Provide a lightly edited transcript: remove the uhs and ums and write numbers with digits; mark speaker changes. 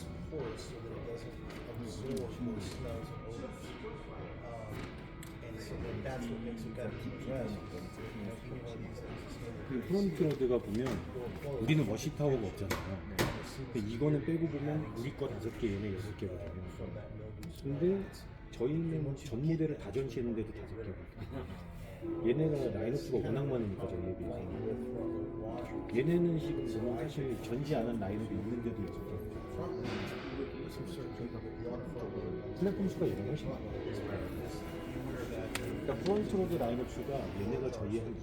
Speaker 1: nice porous so that it doesn't absorb those smells and odors. And so then that's what makes it better for the rest. You know, even though these things
Speaker 2: 그 프론트 로드가 보면 우리는 워시 타워가 없잖아요. 근데 이거는 빼고 보면 우리 거 5개, 얘네 6개거든요. 근데 저희는 전 모델을 다 전시했는데도 5개거든요. 얘네가 라인업수가 워낙 많으니까 저희에 비해서. 얘네는 지금 보면 사실 전시 안 한 라인업이 있는데도 있거든요. 플랫폼 수가 얘네가 훨씬 많아요. 그러니까 프론트 로드 라인업 수가 얘네가 저희의 한